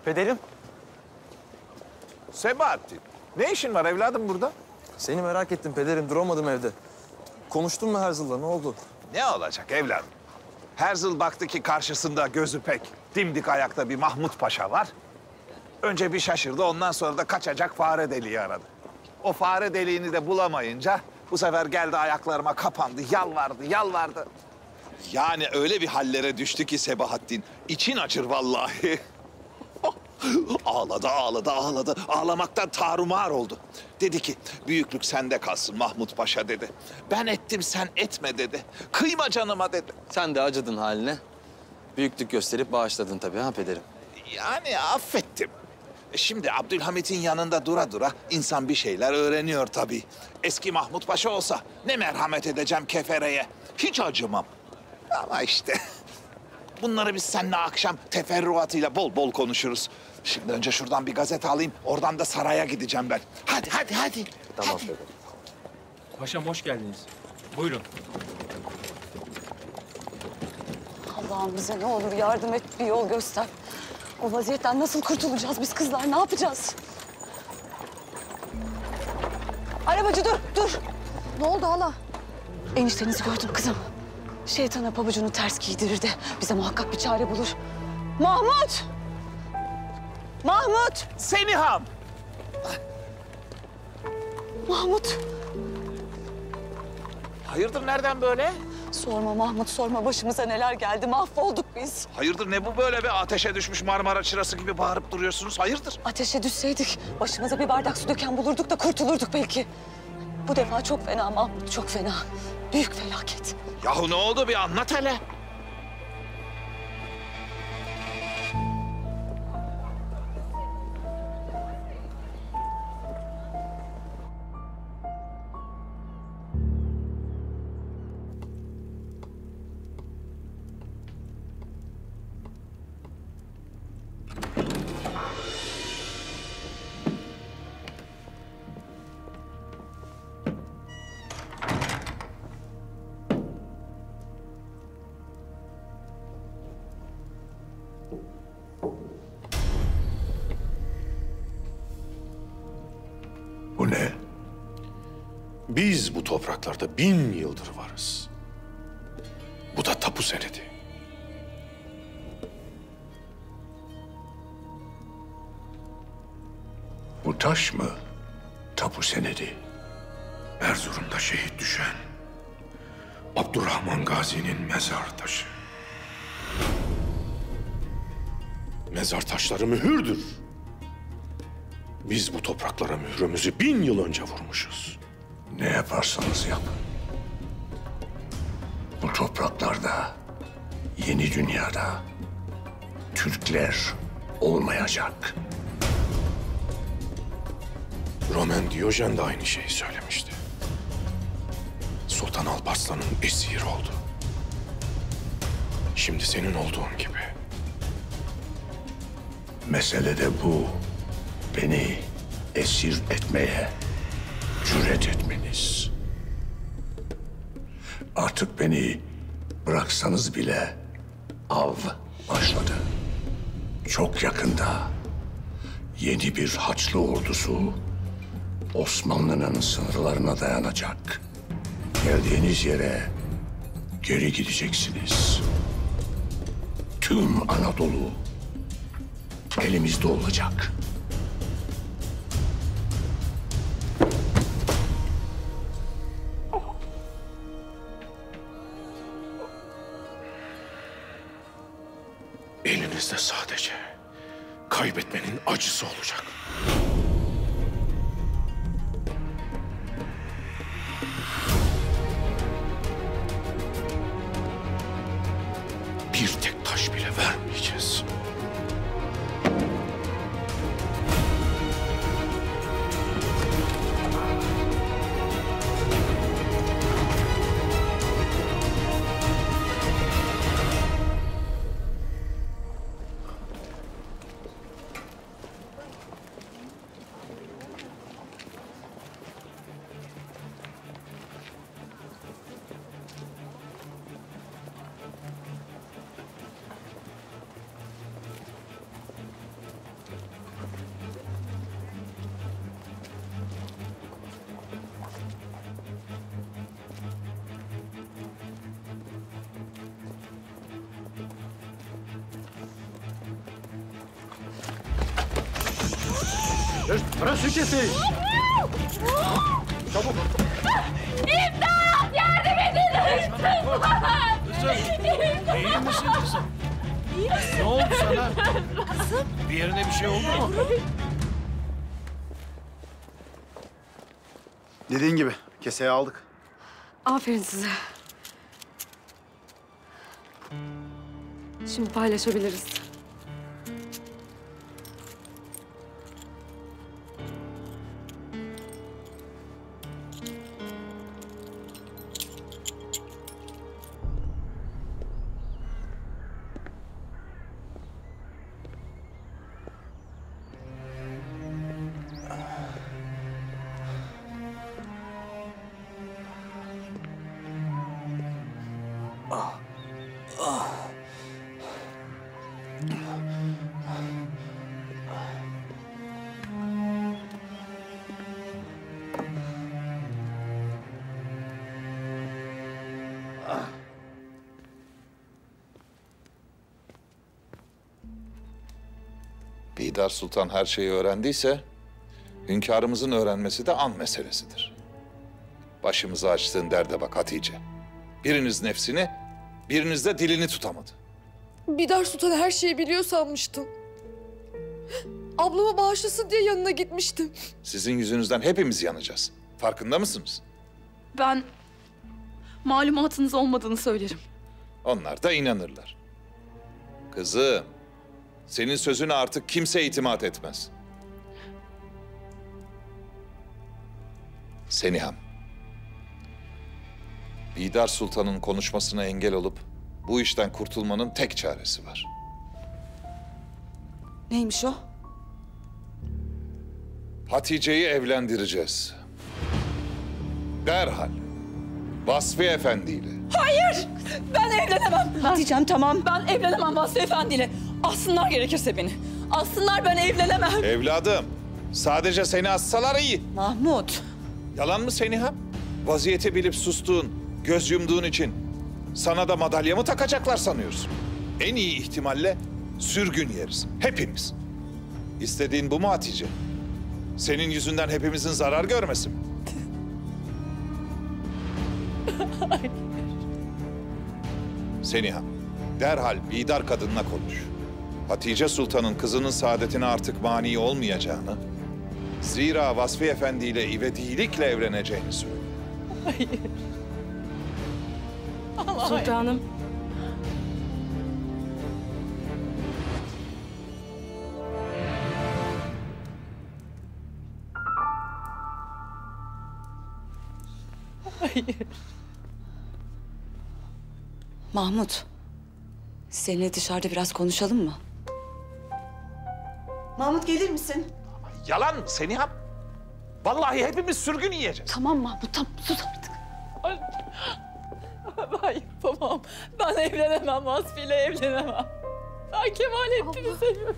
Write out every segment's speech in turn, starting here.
Pederim. Sebahattin, ne işin var evladım burada? Seni merak ettim pederim. Duramadım evde. Konuştun mu Herzl'la? Ne oldu? Ne olacak evladım? Herzl baktı ki karşısında gözü pek dimdik ayakta bir Mahmut Paşa var. Önce bir şaşırdı, ondan sonra da kaçacak fare deliği aradı. O fare deliğini de bulamayınca bu sefer geldi ayaklarıma kapandı, yalvardı. Yani öyle bir hallere düştü ki Sebahattin, için acır vallahi. Ağladı. Ağlamaktan tarumar oldu. Dedi ki, büyüklük sende kalsın Mahmut Paşa dedi. Ben ettim, sen etme dedi. Kıyma canıma dedi. Sen de acıdın haline. Büyüklük gösterip bağışladın tabii ha pederim. Yani affettim. Şimdi Abdülhamit'in yanında dura dura insan bir şeyler öğreniyor tabii. Eski Mahmut Paşa olsa ne merhamet edeceğim kefereye. Hiç acımam. Ama işte bunları biz seninle akşam teferruatıyla bol bol konuşuruz. Şimdi önce şuradan bir gazete alayım, oradan da saraya gideceğim ben. Hadi. Tamam hadi. pederim. Paşam hoş geldiniz. Buyurun. Allah'ım bize ne olur yardım et, bir yol göster. O vaziyetten nasıl kurtulacağız biz kızlar, ne yapacağız? Arabacı dur. Ne oldu hala? Eniştenizi gördüm kızım. Şeytana pabucunu ters giydirir de bize muhakkak bir çare bulur. Mahmut! Seniham! Mahmut! Hayırdır nereden böyle? Sorma Mahmut, sorma. Başımıza neler geldi. Mahvolduk biz. Hayırdır ne bu böyle be? Ateşe düşmüş Marmara çırası gibi bağırıp duruyorsunuz. Hayırdır? Ateşe düşseydik başımıza bir bardak su döken bulurduk da kurtulurduk belki. Bu defa çok fena Mahmut, çok fena. Büyük felaket. Yahu ne oldu bir anlat hele. Bu ne? Biz bu topraklarda 1000 yıldır varız. Bu da tapu senedi. Bu taş mı? Tapu senedi. Erzurum'da şehit düşen Abdurrahman Gazi'nin mezar taşı. Mezar taşları mühürdür. Biz bu topraklara mührümüzü 1000 yıl önce vurmuşuz. Ne yaparsanız yapın. Bu topraklarda, yeni dünyada Türkler olmayacak. Roman Diyojen de aynı şeyi söylemişti. Sultan Alparslan'ın esiri oldu. Şimdi senin olduğun gibi. Mesele de bu. Beni esir etmeye cüret etmeniz. Artık beni bıraksanız bile av başladı. Çok yakında yeni bir Haçlı ordusu Osmanlı'nın sınırlarına dayanacak. Geldiğiniz yere geri gideceksiniz. Tüm Anadolu elimizde olacak. Elinizde sadece kaybetmenin acısı olacak. Bir tek taş bile vermeyeceğiz. Bırak şu keseyi. Çabuk. İmdat! Yardım edin! Kızım, iyi misin kızım? Ne oldu sana? Kızım. Bir yerine bir şey oldu mu? Dediğin gibi keseye aldık. Aferin size. Şimdi paylaşabiliriz. Bidar Sultan her şeyi öğrendiyse, hünkârımızın öğrenmesi de an meselesidir. Başımıza açtığın derde bak Hatice. Biriniz nefsini, biriniz de dilini tutamadı. Bidar Sultan her şeyi biliyor sanmıştım. Ablama bağışlasın diye yanına gitmiştim. Sizin yüzünüzden hepimiz yanacağız. Farkında mısınız? Ben malumatınız olmadığını söylerim. Onlar da inanırlar. Kızım, senin sözüne artık kimse itimat etmez. Seniham, Bidar Sultan'ın konuşmasına engel olup bu işten kurtulmanın tek çaresi var. Neymiş o? Hatice'yi evlendireceğiz. Derhal. Vasfi Efendi ile. Ben evlenemem. Hatice'm tamam. Ben evlenemem Vasfi Efendi'yle. Assınlar gerekirse beni. Assınlar, ben evlenemem. Evladım, sadece seni assalar iyi. Mahmut. Yalan mı Seniham? Vaziyeti bilip sustuğun, göz yumduğun için sana da madalya mı takacaklar sanıyorsun? En iyi ihtimalle sürgün yeriz. Hepimiz. İstediğin bu mu Hatice? Senin yüzünden hepimizin zarar görmesi mi? Seniham, derhal Bidar kadınla konuş. Hatice Sultan'ın kızının saadetine artık mani olmayacağını, zira Vasfi Efendi ile ivedilikle evleneceğini söyle. Sultanım. Mahmut. Seninle dışarıda biraz konuşalım mı? Mahmut gelir misin? Yalan mı Seniham? Vallahi hepimiz sürgün yiyeceğiz. Tamam Mahmut, tamam. Sus artık. Ben yapamam. Ben evlenemem. Vasfi'yle evlenemem. Ben Kemalettin'i seviyorum.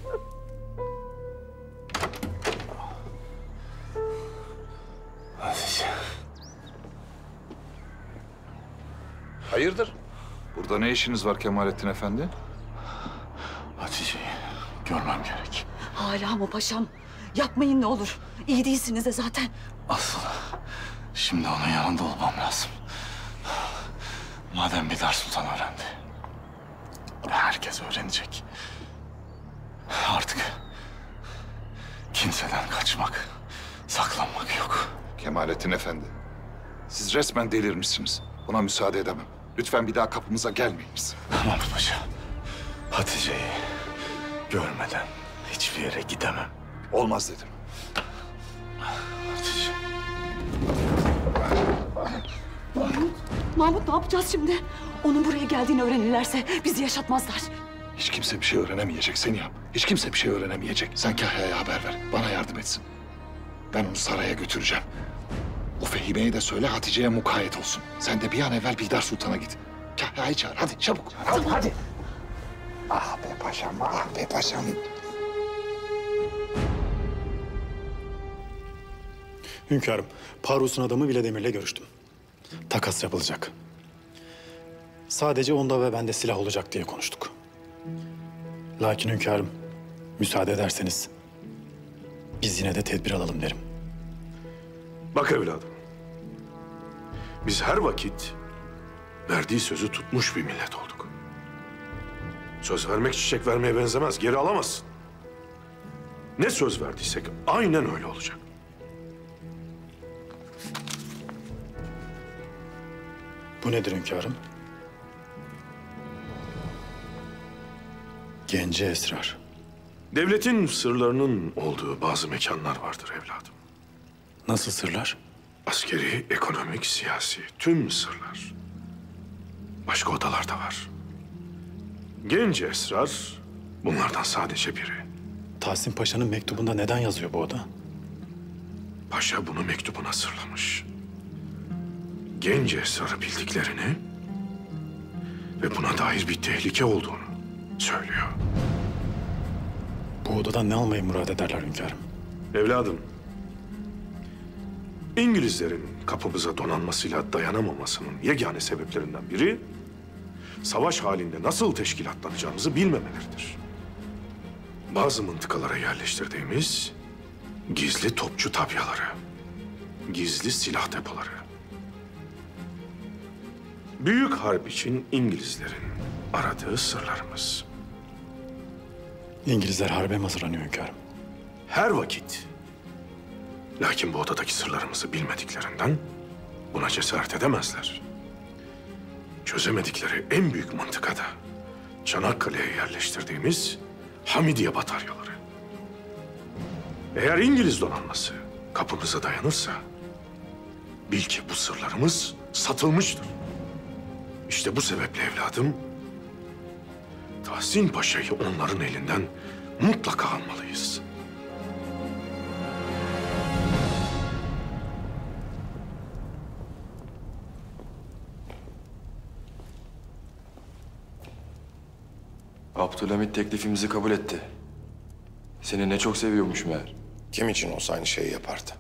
Hayırdır? Burada ne işiniz var Kemalettin Efendi? Hatice'yi görmem gerek. Hala mı paşam? Yapmayın ne olur. İyi değilsiniz de zaten. Asıl şimdi onun yanında olmam lazım. Madem Bidar Sultan öğrendi, herkes öğrenecek. Artık kimseden kaçmak, saklanmak yok. Kemalettin Efendi, siz resmen delirmişsiniz. Buna müsaade edemem. Lütfen bir daha kapımıza gelmeyiniz. Mahmut Paşa, Hatice'yi görmeden hiçbir yere gidemem. Olmaz dedim. Hatice. Mahmut ne yapacağız şimdi? Onun buraya geldiğini öğrenirlerse bizi yaşatmazlar. Hiç kimse bir şey öğrenemeyecek Seniham. Hiç kimse bir şey öğrenemeyecek. Sen Kahya'ya haber ver. Bana yardım etsin. Ben onu saraya götüreceğim. O Fehime'ye de söyle Hatice'ye mukayyet olsun. Sen de bir an evvel Bidar Sultan'a git. Kahya'yı çağır. Hadi çabuk. Hadi, hadi. Ah be paşam, ah be paşam. Hünkârım, Parus'un adamı Vladimir'le görüştüm. Takas yapılacak. Sadece onda ve bende silah olacak diye konuştuk. Lakin hünkârım, müsaade ederseniz biz yine de tedbir alalım derim. Bak evladım. Biz her vakit verdiği sözü tutmuş bir millet olduk. Söz vermek çiçek vermeye benzemez. Geri alamazsın. Ne söz verdiysek aynen öyle olacak. Bu nedir hünkârım? Gence esrar. Devletin sırlarının olduğu bazı mekanlar vardır evladım. Nasıl sırlar? Askeri, ekonomik, siyasi tüm sırlar. Başka odalar da var. Gence esrar bunlardan sadece biri. Tahsin Paşa'nın mektubunda neden yazıyor bu oda? Paşa bunu mektubuna sırlamış. Gence esrarı bildiklerini ve buna dair bir tehlike olduğunu söylüyor. Bu odadan ne almayı murad ederler hünkârım? Evladım, İngilizlerin kapımıza donanmasıyla dayanamamasının yegane sebeplerinden biri savaş halinde nasıl teşkilatlanacağımızı bilmemeleridir. Bazı mıntıkalara yerleştirdiğimiz gizli topçu tabyaları, gizli silah depoları. Büyük harp için İngilizlerin aradığı sırlarımız. İngilizler harbe mi hazırlanıyor hünkârım? Her vakit. Lakin bu odadaki sırlarımızı bilmediklerinden buna cesaret edemezler. Çözemedikleri en büyük mıntıkada Çanakkale'ye yerleştirdiğimiz Hamidiye bataryaları. Eğer İngiliz donanması kapımıza dayanırsa bil ki bu sırlarımız satılmıştır. İşte bu sebeple evladım Tahsin Paşa'yı onların elinden mutlaka almalıyız. Abdülhamit teklifimizi kabul etti. Seni ne çok seviyormuş meğer. Kim için olsa aynı şeyi yapardı.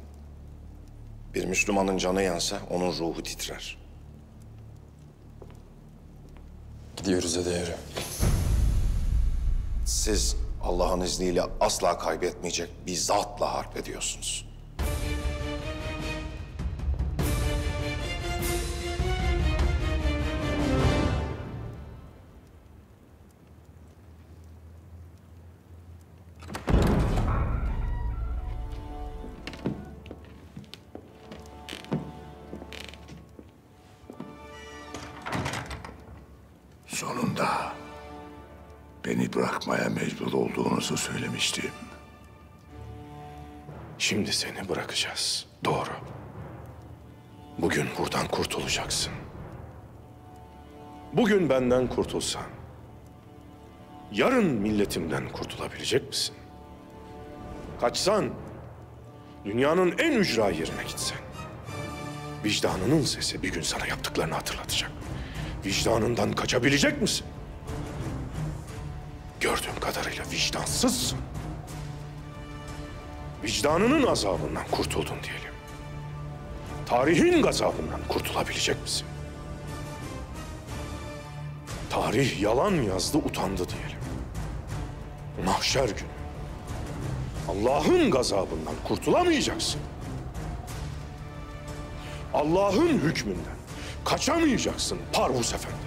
Bir Müslümanın canı yansa onun ruhu titrer. Gidiyoruz Dede Evrim. Siz Allah'ın izniyle asla kaybetmeyecek bir zatla harp ediyorsunuz. Sonunda beni bırakmaya mecbur olduğunuzu söylemiştim. Şimdi seni bırakacağız. Doğru. Bugün buradan kurtulacaksın. Bugün benden kurtulsan, yarın milletimden kurtulabilecek misin? Kaçsan, dünyanın en ücra yerine gitsen, vicdanının sesi bir gün sana yaptıklarını hatırlatacak. Vicdanından kaçabilecek misin? Gördüğüm kadarıyla vicdansızsın. Vicdanının azabından kurtuldun diyelim. Tarihin gazabından kurtulabilecek misin? Tarih yalan yazdı, utandı diyelim. Mahşer günü. Allah'ın gazabından kurtulamayacaksın. Allah'ın hükmünden kaçamayacaksın Parvus Efendi.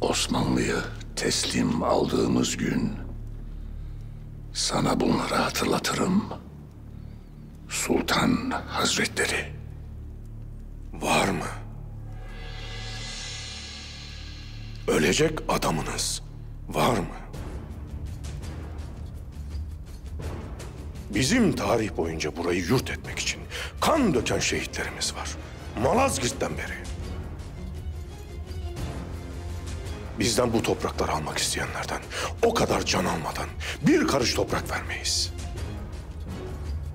Osmanlı'yı teslim aldığımız gün sana bunları hatırlatırım. Sultan Hazretleri. Var mı? Ölecek adamınız var mı? Bizim tarih boyunca burayı yurt etmek için kan döken şehitlerimiz var. Malazgirt'ten beri. Bizden bu toprakları almak isteyenlerden o kadar can almadan bir karış toprak vermeyiz.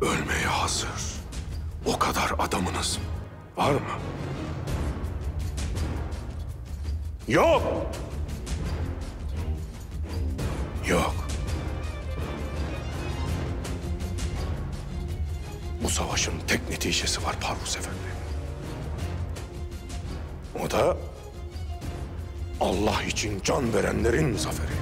Ölmeye hazır o kadar adamınız var mı? Yok. Yok. Bu savaşın tek neticesi var Parvuz Efendi. O da Allah için can verenlerin zaferi.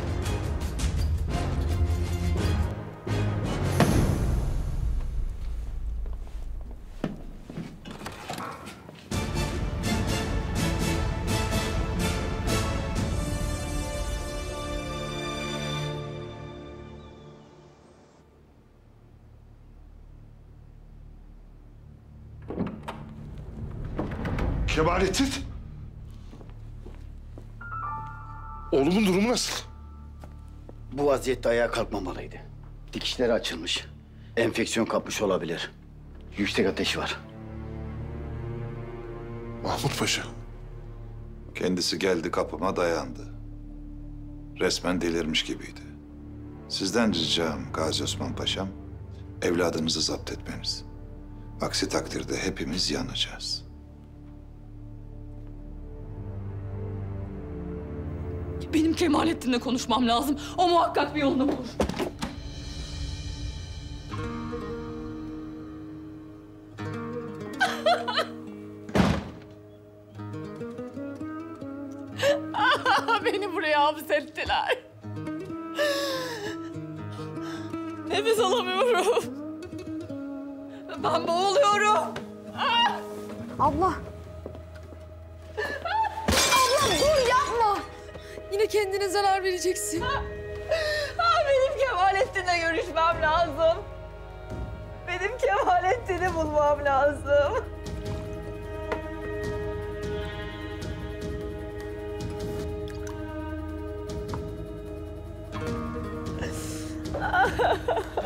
Kemalettin. Oğlumun durumu nasıl? Bu vaziyette ayağa kalkmamalıydı. Dikişleri açılmış. Enfeksiyon kapmış olabilir. Yüksek ateşi var. Mahmut Paşa. Kendisi geldi kapıma dayandı. Resmen delirmiş gibiydi. Sizden ricam Gazi Osman Paşam, evladınızı zapt etmeniz. Aksi takdirde hepimiz yanacağız. Benim Kemalettin'le konuşmam lazım. O muhakkak bir yolunu bulur. Beni buraya hapsettiler. Nefes alamıyorum. Ben boğuluyorum. Abla. Abla dur yapma. Yine kendine zarar vereceksin. Benim Kemalettin'le görüşmem lazım. Benim Kemalettin'i bulmam lazım.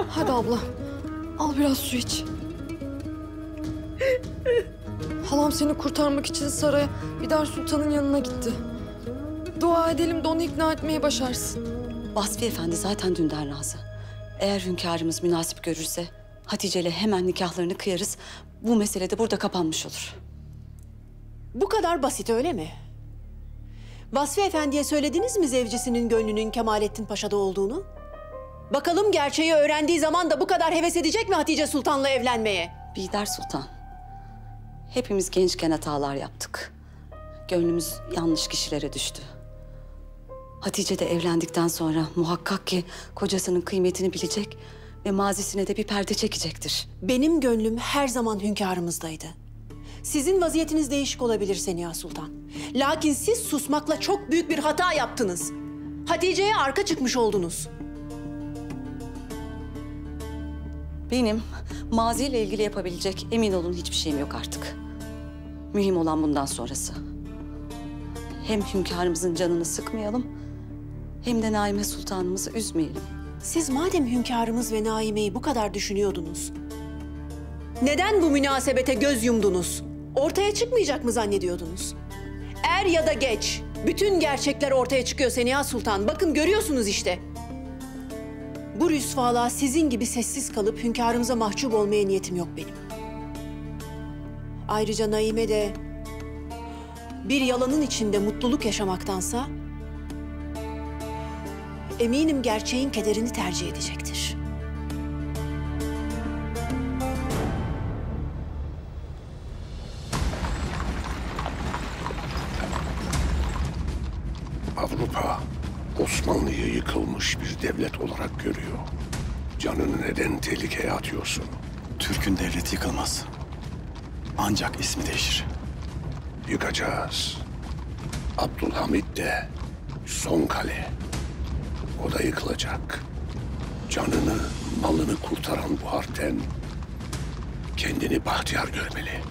Hadi abla. Al biraz su iç. Halam seni kurtarmak için saraya Bidar Sultan'ın yanına gitti. Dua edelim de onu ikna etmeye başarsın. Vasfi Efendi zaten dünden razı. Eğer hünkârımız münasip görürse Hatice ile hemen nikahlarını kıyarız. Bu mesele de burada kapanmış olur. Bu kadar basit öyle mi? Vasfi Efendi'ye söylediniz mi zevcisinin gönlünün Kemalettin Paşa'da olduğunu? Bakalım gerçeği öğrendiği zaman da bu kadar heves edecek mi Hatice Sultan'la evlenmeye? Bidar Sultan, hepimiz gençken hatalar yaptık. Gönlümüz yanlış kişilere düştü. Hatice de evlendikten sonra muhakkak ki kocasının kıymetini bilecek ve mazisine de bir perde çekecektir. Benim gönlüm her zaman hünkârımızdaydı. Sizin vaziyetiniz değişik olabilir Seniha Sultan. Lakin siz susmakla çok büyük bir hata yaptınız. Hatice'ye arka çıkmış oldunuz. Benim maziyle ilgili yapabilecek emin olun hiçbir şeyim yok artık. Mühim olan bundan sonrası. Hem hünkârımızın canını sıkmayalım hem de Naime Sultanımızı üzmeyelim. Siz madem hünkârımız ve Naime'yi bu kadar düşünüyordunuz, neden bu münasebete göz yumdunuz? Ortaya çıkmayacak mı zannediyordunuz? Er ya da geç bütün gerçekler ortaya çıkıyor Seniha Sultan. Bakın görüyorsunuz işte. Bu rüsvalığa sizin gibi sessiz kalıp hünkârımıza mahcup olmaya niyetim yok benim. Ayrıca Naime de bir yalanın içinde mutluluk yaşamaktansa eminim gerçeğin kederini tercih edecektir. Avrupa Osmanlı'yı yıkılmış bir devlet olarak görüyor. Canını neden tehlikeye atıyorsun? Türk'ün devleti yıkılmaz. Ancak ismi değişir. Yıkacağız. Abdülhamit de son kale. O da yıkılacak. Canını, malını kurtaran bu harpten kendini bahtiyar görmeli.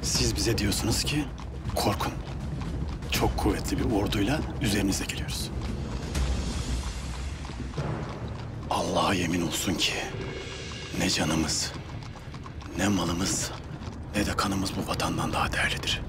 Siz bize diyorsunuz ki korkun. Çok kuvvetli bir orduyla üzerinize geliyoruz. Allah'a yemin olsun ki ne canımız, ne malımız, ne de kanımız bu vatandan daha değerlidir.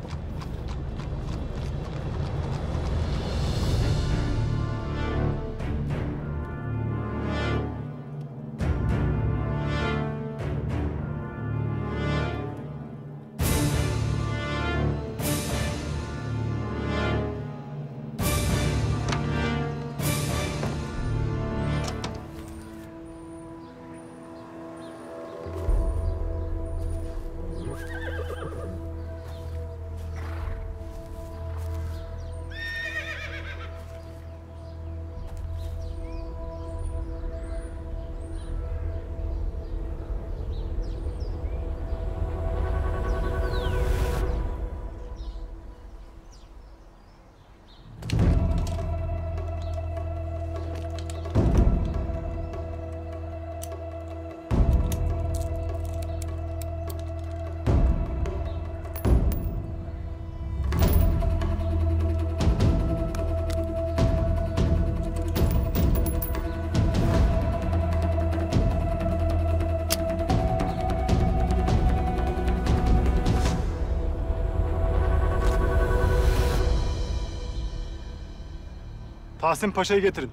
Tahsin Paşa'yı getirin.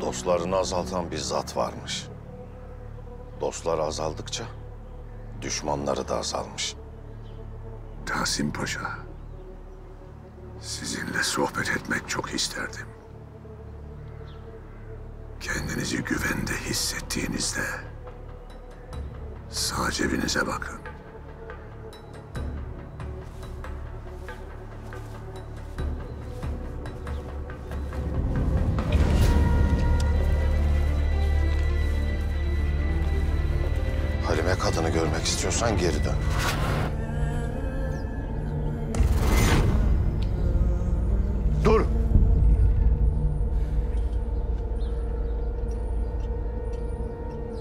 Dostlarını azaltan bir zat varmış. Dostlar azaldıkça düşmanları da azalmış. Tahsin Paşa, sizinle sohbet etmek çok isterdim. Kendinizi güvende hissettiğinizde sağ cebinize bakın. Halime kadını görmek istiyorsan geri dön. Dur!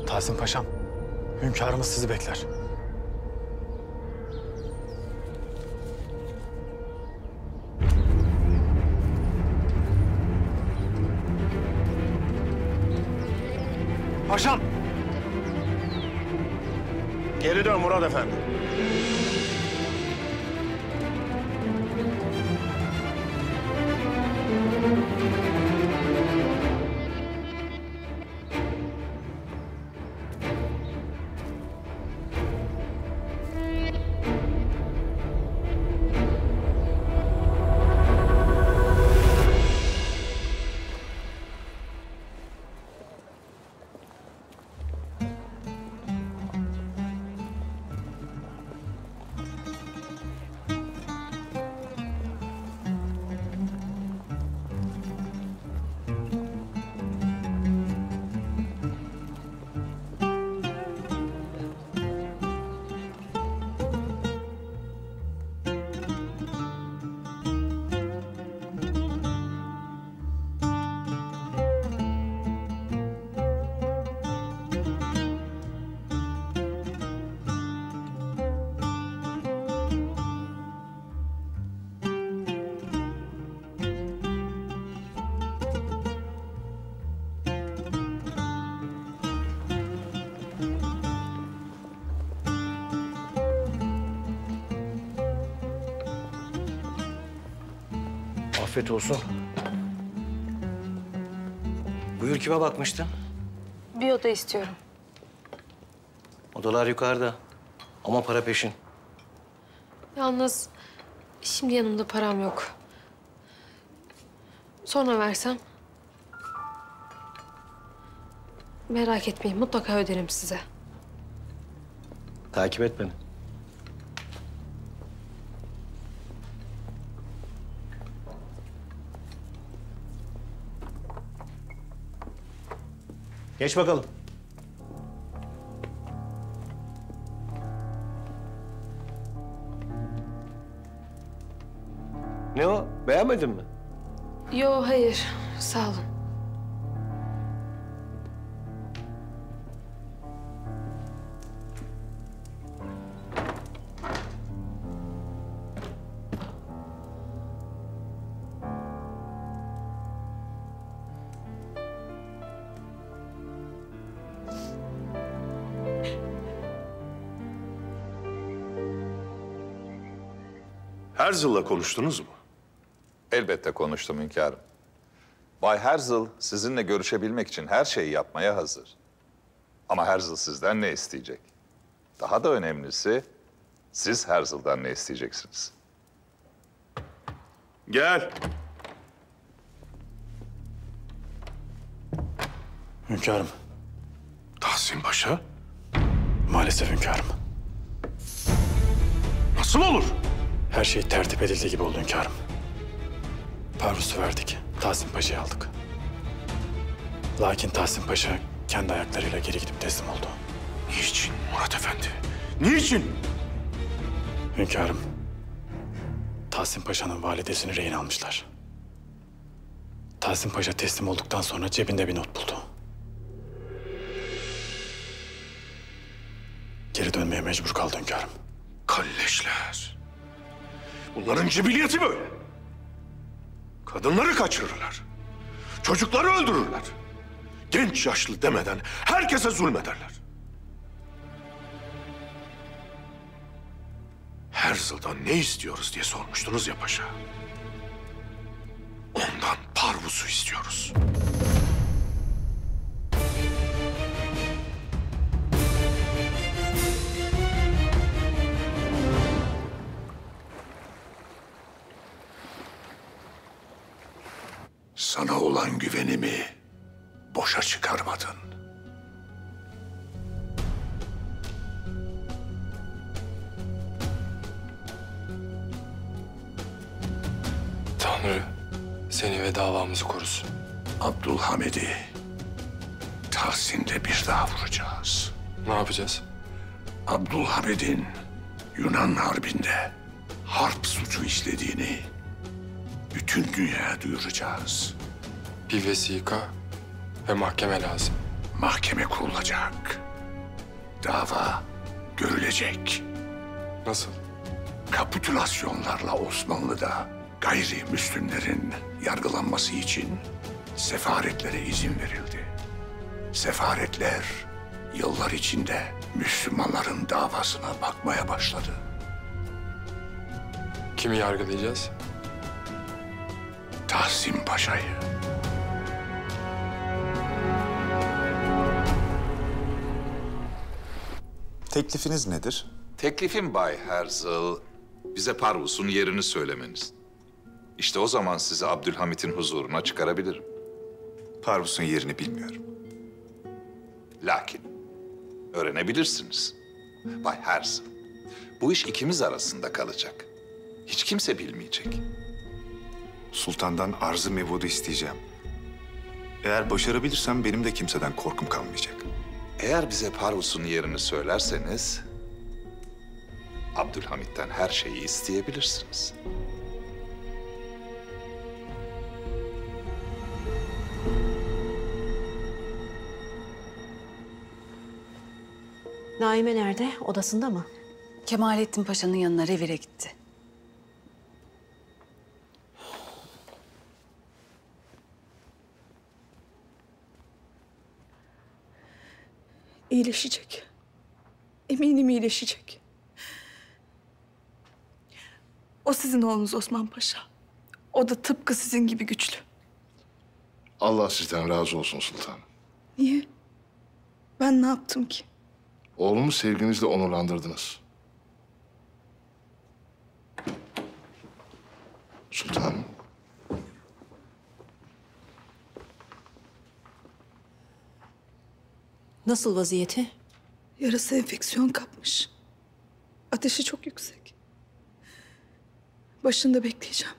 Tahsin Paşam, hünkârımız sizi bekler. Paşam! Geri dön Murat Efendi. Afiyet olsun. Buyur, kime bakmıştın? Bir oda istiyorum. Odalar yukarıda. Ama para peşin. Yalnız şimdi yanımda param yok. Sonra versem? Merak etmeyin, mutlaka öderim size. Takip et beni. Geç bakalım. Ne o? Beğenmedin mi? Yo, hayır. Sağ olun. Herzl'la konuştunuz mu? Elbette konuştum hünkârım. Bay Herzl sizinle görüşebilmek için her şeyi yapmaya hazır. Ama Herzl sizden ne isteyecek? Daha da önemlisi siz Herzl'dan ne isteyeceksiniz? Gel. Hünkârım. Tahsin Paşa? Maalesef hünkârım. Nasıl olur? Her şey tertip edildiği gibi oldu hünkârım. Parvus'u verdik. Tahsin Paşa'yı aldık. Lakin Tahsin Paşa kendi ayaklarıyla geri gidip teslim oldu. Niçin Murat Efendi? Niçin? Hünkârım, Tahsin Paşa'nın validesini rehin almışlar. Tahsin Paşa teslim olduktan sonra cebinde bir not buldu. Geri dönmeye mecbur kaldı hünkârım. Kalleşler. Bunların cibiliyeti böyle. Kadınları kaçırırlar. Çocukları öldürürler. Genç yaşlı demeden herkese zulmederler. Herzl'dan ne istiyoruz diye sormuştunuz ya paşa. Ondan Parvus'u istiyoruz. Sana olan güvenimi boşa çıkarmadın. Tanrı seni ve davamızı korusun. Abdülhamid'i Tahsin'le bir daha vuracağız. Ne yapacağız? Abdülhamid'in Yunan Harbi'nde harp suçu işlediğini bütün dünyaya duyuracağız. Bir vesika ve mahkeme lazım. Mahkeme kurulacak. Dava görülecek. Nasıl? Kapitülasyonlarla Osmanlı'da gayrimüslimlerin yargılanması için sefaretlere izin verildi. Sefaretler yıllar içinde Müslümanların davasına bakmaya başladı. Kimi yargılayacağız? Tahsin Paşa'yı. Teklifiniz nedir? Teklifim Bay Herzl, bize Parvus'un yerini söylemeniz. İşte o zaman sizi Abdülhamit'in huzuruna çıkarabilirim. Parvus'un yerini bilmiyorum. Lakin öğrenebilirsiniz. Bay Herzl, bu iş ikimiz arasında kalacak. Hiç kimse bilmeyecek. Sultandan arz-ı mevudu isteyeceğim. Eğer başarabilirsem benim de kimseden korkum kalmayacak. Eğer bize Parvus'un yerini söylerseniz Abdülhamit'ten her şeyi isteyebilirsiniz. Naime nerede? Odasında mı? Kemalettin Paşa'nın yanına revire gitti. İyileşecek. Eminim iyileşecek. O sizin oğlunuz Osman Paşa. O da tıpkı sizin gibi güçlü. Allah sizden razı olsun sultanım. Niye? Ben ne yaptım ki? Oğlumu sevginizle onurlandırdınız. Sultanım. Nasıl vaziyeti? Yarası enfeksiyon kapmış. Ateşi çok yüksek. Başında bekleyeceğim.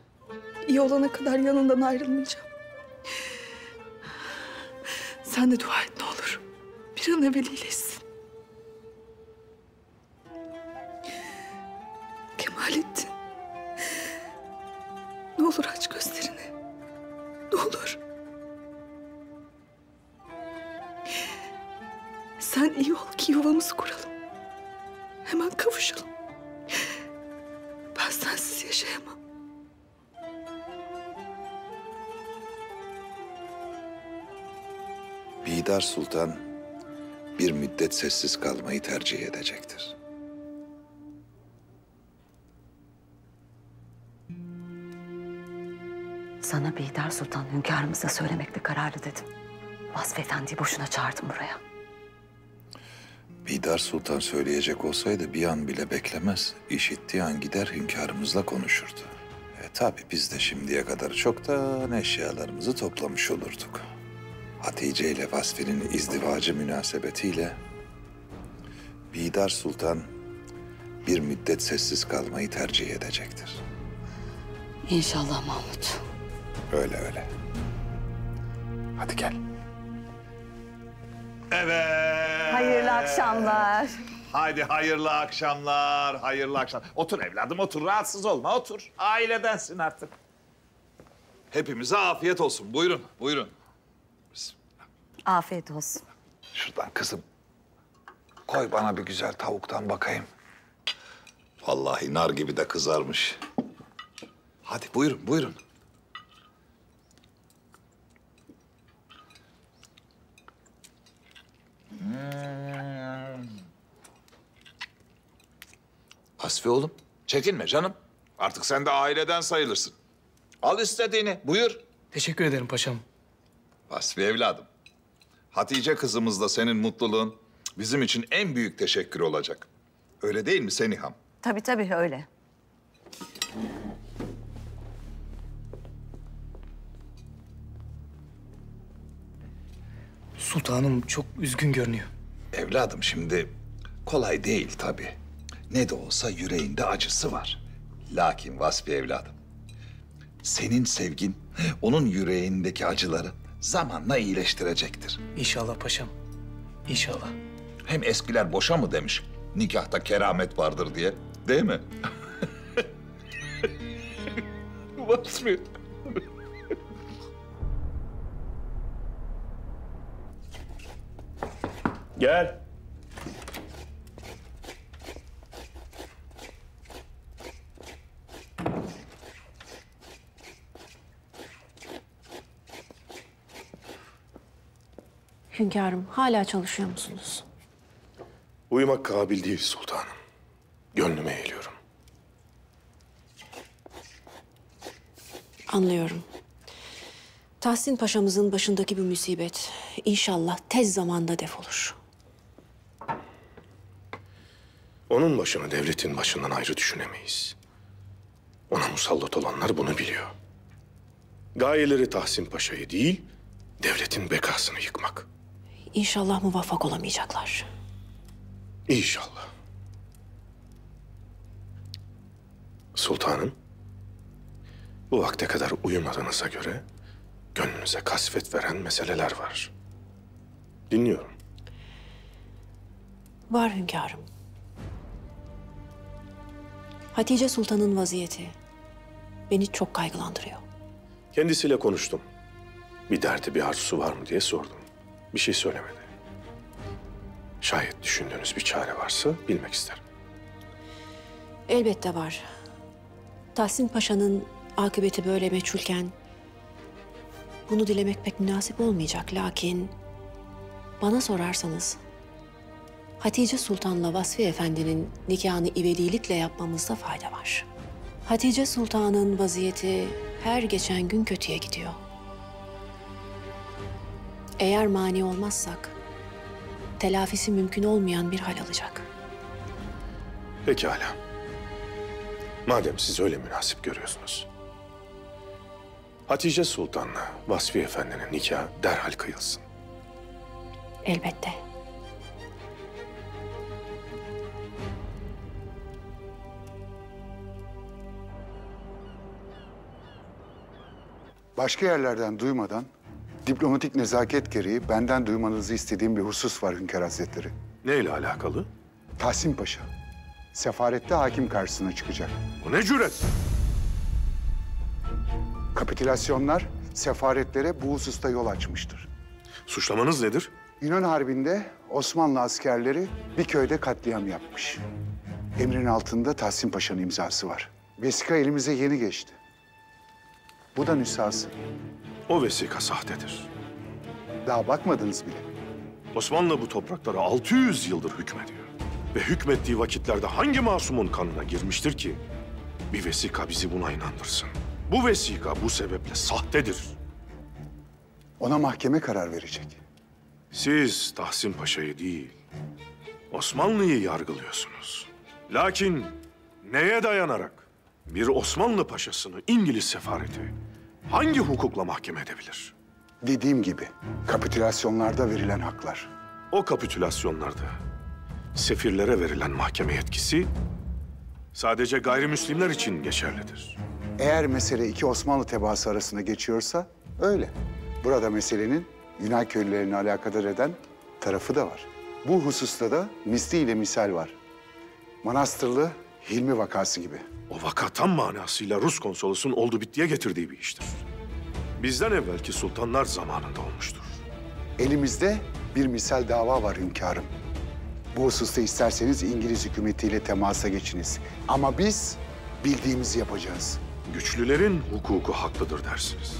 İyi olana kadar yanından ayrılmayacağım. Sen de dua et ne olur. Bir an evvel iyileşsin. Kemalettin. Ne olur aç gözlerini. Ne olur. Sen iyi ol ki yuvamızı kuralım. Hemen kavuşalım. Ben sensiz yaşayamam. Bidar Sultan bir müddet sessiz kalmayı tercih edecektir. Sana Bihter Sultan hünkârımıza söylemekle kararlı dedim. Vasfi Efendi'yi boşuna çağırdım buraya. Bidar Sultan söyleyecek olsaydı bir an bile beklemez. İşittiği an gider hünkârımızla konuşurdu. Tabii biz de şimdiye kadar çoktan eşyalarımızı toplamış olurduk. Hatice ile Vasfi'nin izdivacı münasebetiyle Bidar Sultan bir müddet sessiz kalmayı tercih edecektir. İnşallah Mahmut. Öyle öyle. Hadi gel. Evet. Hayırlı akşamlar. Haydi hayırlı akşamlar, hayırlı akşamlar. Otur evladım, otur. Rahatsız olma, otur. Ailedensin artık. Hepimize afiyet olsun. Buyurun, buyurun. Afiyet olsun. Şuradan kızım. Koy bana bir güzel tavuktan bakayım. Vallahi nar gibi de kızarmış. Hadi buyurun, buyurun. Vasfi oğlum, çekinme canım. Artık sen de aileden sayılırsın. Al istediğini, buyur. Teşekkür ederim paşam. Vasfi evladım, Hatice kızımızla senin mutluluğun bizim için en büyük teşekkür olacak. Öyle değil mi Seniham? Tabii tabii öyle. Sultanım çok üzgün görünüyor. Evladım şimdi kolay değil tabii. Ne de olsa yüreğinde acısı var. Lakin Vasfi evladım, senin sevgin onun yüreğindeki acıları zamanla iyileştirecektir. İnşallah paşam. İnşallah. Hem eskiler boşa mı demiş, nikahta keramet vardır diye, değil mi? Vasfi. Gel. Hünkârım, hala çalışıyor musunuz? Uyumak kabil değil sultanım. Gönlüme eğiliyorum. Anlıyorum. Tahsin Paşa'mızın başındaki bu musibet inşallah tez zamanda defolur. Onun başını devletin başından ayrı düşünemeyiz. Ona musallat olanlar bunu biliyor. Gayeleri Tahsin Paşa'yı değil, devletin bekasını yıkmak. İnşallah muvaffak olamayacaklar. İnşallah. Sultanım, bu vakte kadar uyumadığınıza göre gönlünüze kasvet veren meseleler var. Dinliyorum. Var hünkârım. Hatice Sultan'ın vaziyeti beni çok kaygılandırıyor. Kendisiyle konuştum. Bir derdi, bir arzusu var mı diye sordum. Bir şey söylemedi. Şayet düşündüğünüz bir çare varsa bilmek isterim. Elbette var. Tahsin Paşa'nın akıbeti böyle meçhulken bunu dilemek pek münasip olmayacak. Lakin bana sorarsanız Hatice Sultan'la Vasfi Efendi'nin nikahını ivedilikle yapmamızda fayda var. Hatice Sultan'ın vaziyeti her geçen gün kötüye gidiyor. Eğer mani olmazsak telafisi mümkün olmayan bir hal alacak. Pekala. Madem siz öyle münasip görüyorsunuz. Hatice Sultan'la Vasfi Efendi'nin nikahı derhal kıyılsın. Elbette. Başka yerlerden duymadan diplomatik nezaket gereği benden duymanızı istediğim bir husus var Hünkâr Hazretleri. Neyle alakalı? Tahsin Paşa sefarette hakim karşısına çıkacak. Bu ne cüret? Kapitülasyonlar sefaretlere bu hususta yol açmıştır. Suçlamanız nedir? Yunan Harbi'nde Osmanlı askerleri bir köyde katliam yapmış. Emrin altında Tahsin Paşa'nın imzası var. Vesika elimize yeni geçti. Bu da nüshası. O vesika sahtedir. Daha bakmadınız bile. Osmanlı bu topraklara 600 yıldır hükmediyor. Ve hükmettiği vakitlerde hangi masumun kanına girmiştir ki bir vesika bizi buna inandırsın? Bu vesika bu sebeple sahtedir. Ona mahkeme karar verecek. Siz Tahsin Paşa'yı değil, Osmanlı'yı yargılıyorsunuz. Lakin neye dayanarak bir Osmanlı paşasını İngiliz sefareti hangi hukukla mahkeme edebilir? Dediğim gibi kapitülasyonlarda verilen haklar. O kapitülasyonlarda sefirlere verilen mahkeme yetkisi sadece gayrimüslimler için geçerlidir. Eğer mesele iki Osmanlı tebaası arasında geçiyorsa öyle. Burada meselenin Yunan köylülerini alakadar eden tarafı da var. Bu hususta da misliyle misal var. Manastırlı Hilmi vakası gibi. O vaka tam manasıyla Rus konsolosun oldu bittiye getirdiği bir iştir. Bizden evvelki sultanlar zamanında olmuştur. Elimizde bir misal dava var hünkârım. Bu hususta isterseniz İngiliz hükümetiyle temasa geçiniz. Ama biz bildiğimizi yapacağız. Güçlülerin hukuku haklıdır dersiniz.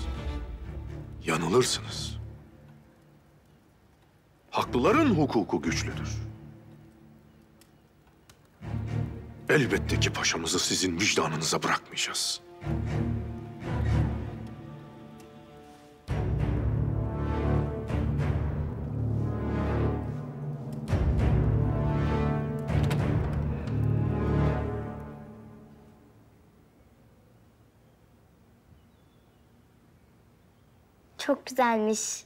Yanılırsınız. Haklıların hukuku güçlüdür. Elbette ki paşamızı sizin vicdanınıza bırakmayacağız. Çok güzelmiş.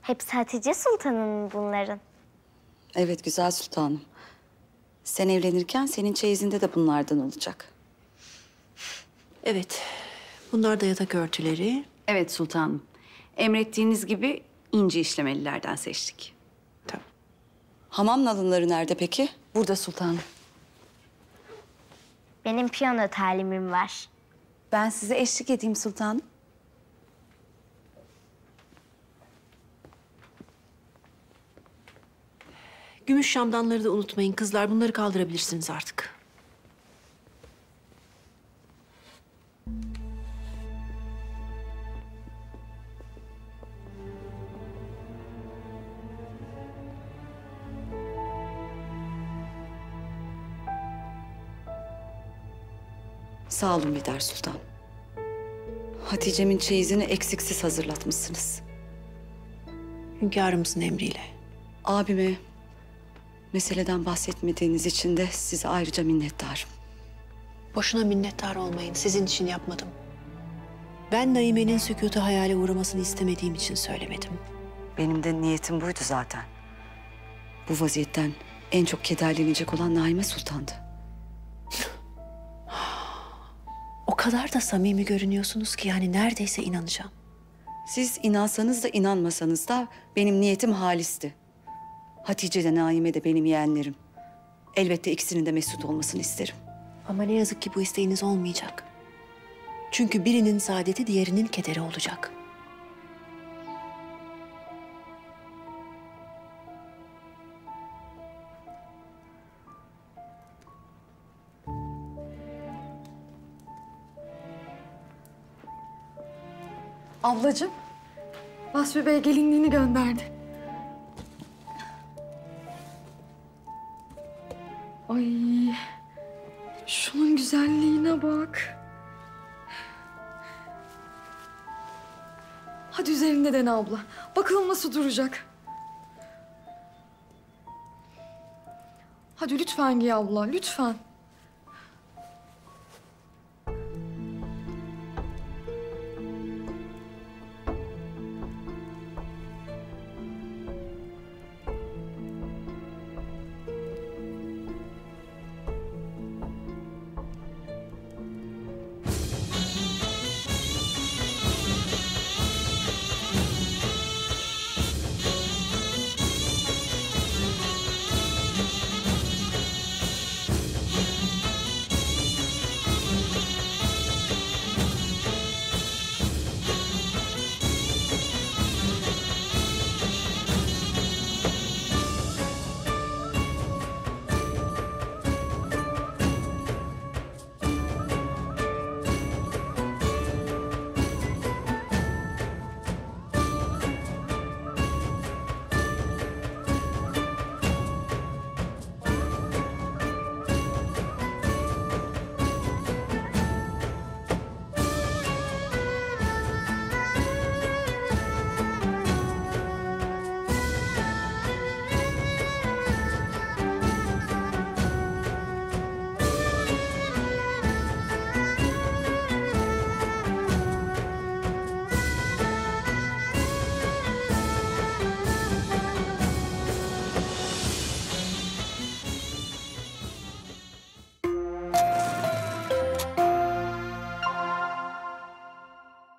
Hepsi Hatice Sultan'ın bunların. Evet güzel sultanım. Sen evlenirken senin çeyizinde de bunlardan olacak. Evet. Bunlar da yatak örtüleri. Evet sultanım. Emrettiğiniz gibi inci işlemelilerden seçtik. Tamam. Hamam nalınları nerede peki? Burada sultanım. Benim piyano talimim var. Ben size eşlik edeyim sultanım. Gümüş şamdanları da unutmayın kızlar. Bunları kaldırabilirsiniz artık. Sağ olun Bihter Sultan. Hatice'min çeyizini eksiksiz hazırlatmışsınız. Hünkârımızın emriyle. Abime meseleden bahsetmediğiniz için de size ayrıca minnettarım. Boşuna minnettar olmayın. Sizin için yapmadım. Ben Naime'nin sükutu hayale uğramasını istemediğim için söylemedim. Benim de niyetim buydu zaten. Bu vaziyetten en çok kederlenecek olan Naime Sultan'dı. O kadar da samimi görünüyorsunuz ki yani neredeyse inanacağım. Siz inansanız da inanmasanız da benim niyetim halisti. Hatice de Naime de benim yeğenlerim. Elbette ikisinin de mesut olmasını isterim. Ama ne yazık ki bu isteğiniz olmayacak. Çünkü birinin saadeti diğerinin kederi olacak. Ablacığım, Vasfi Bey gelinliğini gönderdi. Ay, şunun güzelliğine bak. Hadi üzerinde dene abla. Bakalım nasıl duracak. Hadi lütfen giy abla, lütfen.